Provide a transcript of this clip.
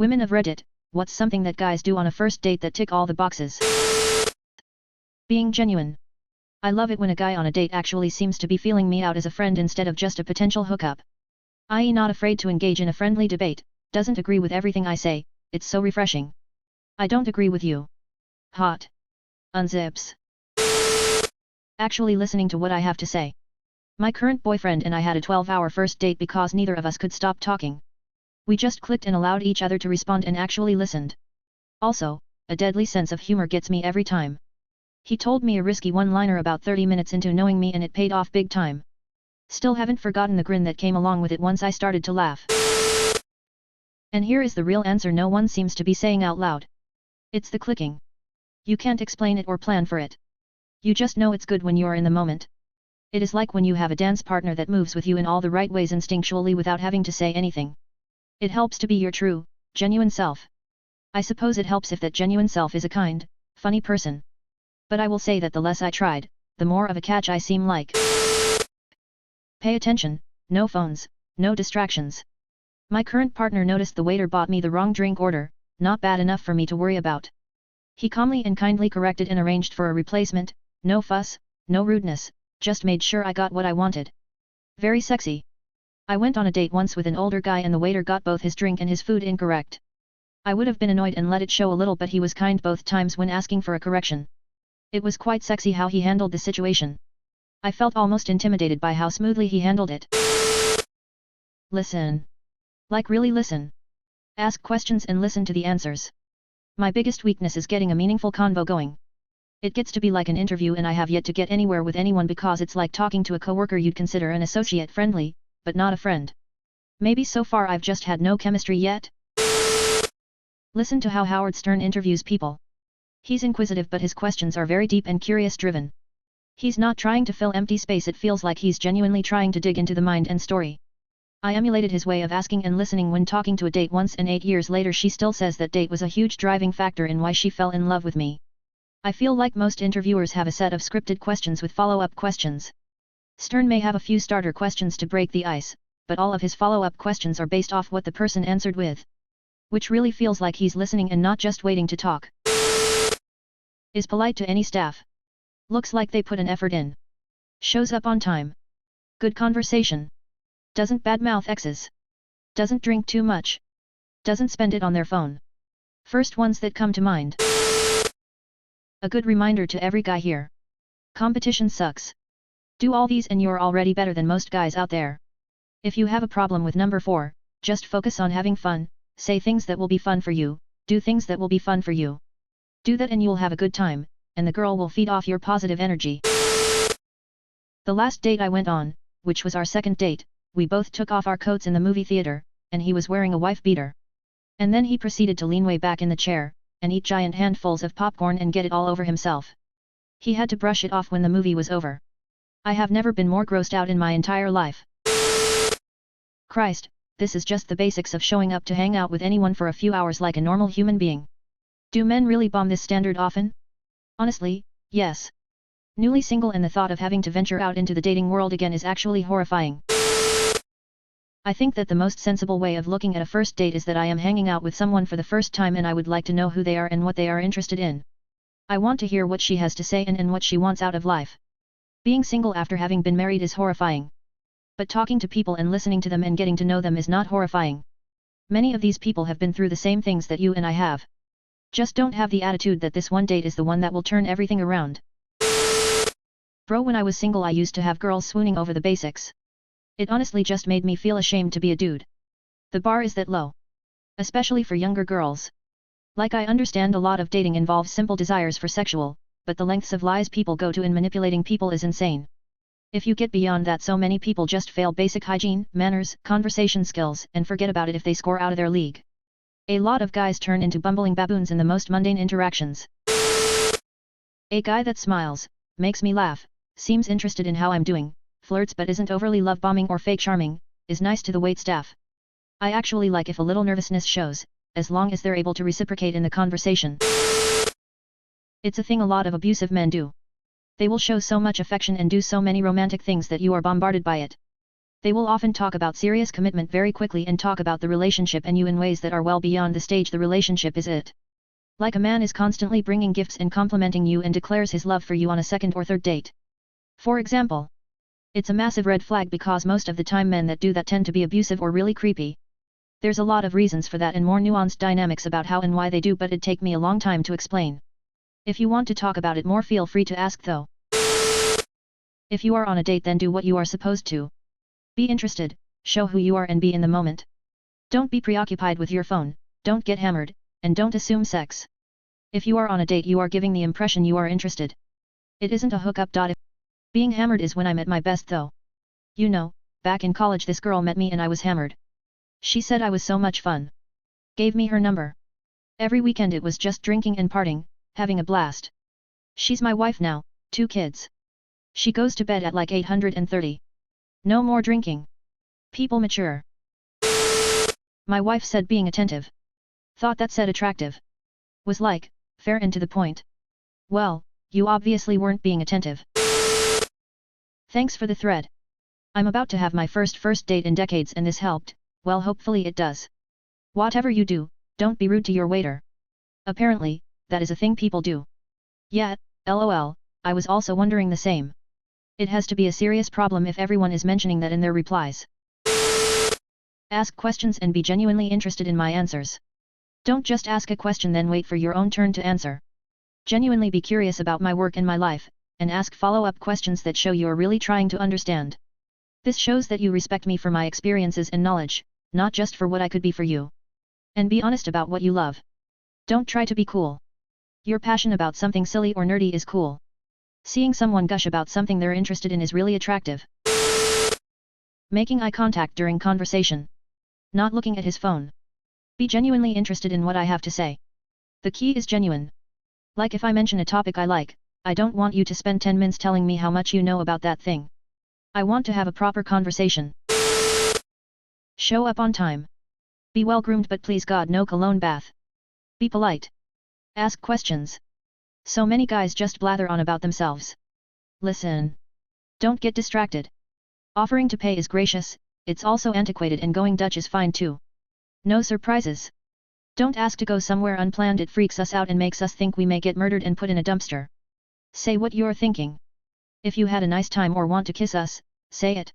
Women of Reddit, what's something that guys do on a first date that tick all the boxes? Being genuine. I love it when a guy on a date actually seems to be feeling me out as a friend instead of just a potential hookup. I.e. not afraid to engage in a friendly debate, doesn't agree with everything I say, it's so refreshing. I don't agree with you. Hot. Unzips. Actually listening to what I have to say. My current boyfriend and I had a 12-hour first date because neither of us could stop talking. We just clicked and allowed each other to respond and actually listened. Also, a deadly sense of humor gets me every time. He told me a risky one-liner about 30 minutes into knowing me and it paid off big time. Still haven't forgotten the grin that came along with it once I started to laugh. And here is the real answer no one seems to be saying out loud. It's the clicking. You can't explain it or plan for it. You just know it's good when you are in the moment. It is like when you have a dance partner that moves with you in all the right ways instinctually without having to say anything. It helps to be your true, genuine self. I suppose it helps if that genuine self is a kind, funny person. But I will say that the less I tried, the more of a catch I seem like. Pay attention, no phones, no distractions. My current partner noticed the waiter bought me the wrong drink order, not bad enough for me to worry about. He calmly and kindly corrected and arranged for a replacement, no fuss, no rudeness, just made sure I got what I wanted. Very sexy. I went on a date once with an older guy and the waiter got both his drink and his food incorrect. I would have been annoyed and let it show a little, but he was kind both times when asking for a correction. It was quite sexy how he handled the situation. I felt almost intimidated by how smoothly he handled it. Listen. Like really listen. Ask questions and listen to the answers. My biggest weakness is getting a meaningful convo going. It gets to be like an interview and I have yet to get anywhere with anyone because it's like talking to a coworker you'd consider an associate friendly, but not a friend. Maybe so far I've just had no chemistry yet? Listen to how Howard Stern interviews people. He's inquisitive but his questions are very deep and curious driven. He's not trying to fill empty space, it feels like he's genuinely trying to dig into the mind and story. I emulated his way of asking and listening when talking to a date once and 8 years later she still says that date was a huge driving factor in why she fell in love with me. I feel like most interviewers have a set of scripted questions with follow-up questions. Stern may have a few starter questions to break the ice, but all of his follow-up questions are based off what the person answered with. Which really feels like he's listening and not just waiting to talk. Is polite to any staff. Looks like they put an effort in. Shows up on time. Good conversation. Doesn't badmouth exes. Doesn't drink too much. Doesn't spend it on their phone. First ones that come to mind. A good reminder to every guy here. Competition sucks. Do all these and you're already better than most guys out there. If you have a problem with number 4, just focus on having fun, say things that will be fun for you, do things that will be fun for you. Do that and you'll have a good time, and the girl will feed off your positive energy. The last date I went on, which was our second date, we both took off our coats in the movie theater, and he was wearing a wife beater. And then he proceeded to lean way back in the chair, and eat giant handfuls of popcorn and get it all over himself. He had to brush it off when the movie was over. I have never been more grossed out in my entire life. Christ, this is just the basics of showing up to hang out with anyone for a few hours like a normal human being. Do men really bomb this standard often? Honestly, yes. Newly single and the thought of having to venture out into the dating world again is actually horrifying. I think that the most sensible way of looking at a first date is that I am hanging out with someone for the first time and I would like to know who they are and what they are interested in. I want to hear what she has to say and what she wants out of life. Being single after having been married is horrifying. But talking to people and listening to them and getting to know them is not horrifying. Many of these people have been through the same things that you and I have. Just don't have the attitude that this one date is the one that will turn everything around. Bro, when I was single I used to have girls swooning over the basics. It honestly just made me feel ashamed to be a dude. The bar is that low. Especially for younger girls. Like I understand a lot of dating involves simple desires for sexual, but the lengths of lies people go to in manipulating people is insane. If you get beyond that, so many people just fail basic hygiene, manners, conversation skills, and forget about it if they score out of their league. A lot of guys turn into bumbling baboons in the most mundane interactions. A guy that smiles, makes me laugh, seems interested in how I'm doing, flirts but isn't overly love-bombing or fake charming, is nice to the waitstaff. I actually like if a little nervousness shows, as long as they're able to reciprocate in the conversation. It's a thing a lot of abusive men do. They will show so much affection and do so many romantic things that you are bombarded by it. They will often talk about serious commitment very quickly and talk about the relationship and you in ways that are well beyond the stage the relationship is at. Like a man is constantly bringing gifts and complimenting you and declares his love for you on a second or third date. For example. It's a massive red flag because most of the time men that do that tend to be abusive or really creepy. There's a lot of reasons for that and more nuanced dynamics about how and why they do, but it'd take me a long time to explain. If you want to talk about it more, feel free to ask though. If you are on a date, then do what you are supposed to. Be interested, show who you are and be in the moment. Don't be preoccupied with your phone, don't get hammered, and don't assume sex. If you are on a date, you are giving the impression you are interested. It isn't a hookup. Being hammered is when I'm at my best though. You know, back in college this girl met me and I was hammered. She said I was so much fun. Gave me her number. Every weekend it was just drinking and partying, having a blast. She's my wife now, 2 kids. She goes to bed at like 8:30. No more drinking. People mature. My wife said being attentive. Thought that said attractive. Was like, fair and to the point. Well, you obviously weren't being attentive. Thanks for the thread. I'm about to have my first date in decades and this helped, well hopefully it does. Whatever you do, don't be rude to your waiter. Apparently, that is a thing people do. Yeah, lol, I was also wondering the same. It has to be a serious problem if everyone is mentioning that in their replies. Ask questions and be genuinely interested in my answers. Don't just ask a question then wait for your own turn to answer. Genuinely be curious about my work and my life, and ask follow-up questions that show you're really trying to understand. This shows that you respect me for my experiences and knowledge, not just for what I could be for you. And be honest about what you love. Don't try to be cool. Your passion about something silly or nerdy is cool. Seeing someone gush about something they're interested in is really attractive. Making eye contact during conversation. Not looking at his phone. Be genuinely interested in what I have to say. The key is genuine. Like if I mention a topic I like, I don't want you to spend 10 minutes telling me how much you know about that thing. I want to have a proper conversation. Show up on time. Be well groomed but please God no cologne bath. Be polite. Ask questions. So many guys just blather on about themselves. Listen. Don't get distracted. Offering to pay is gracious, it's also antiquated and going Dutch is fine too. No surprises. Don't ask to go somewhere unplanned, it freaks us out and makes us think we may get murdered and put in a dumpster. Say what you're thinking. If you had a nice time or want to kiss us, say it.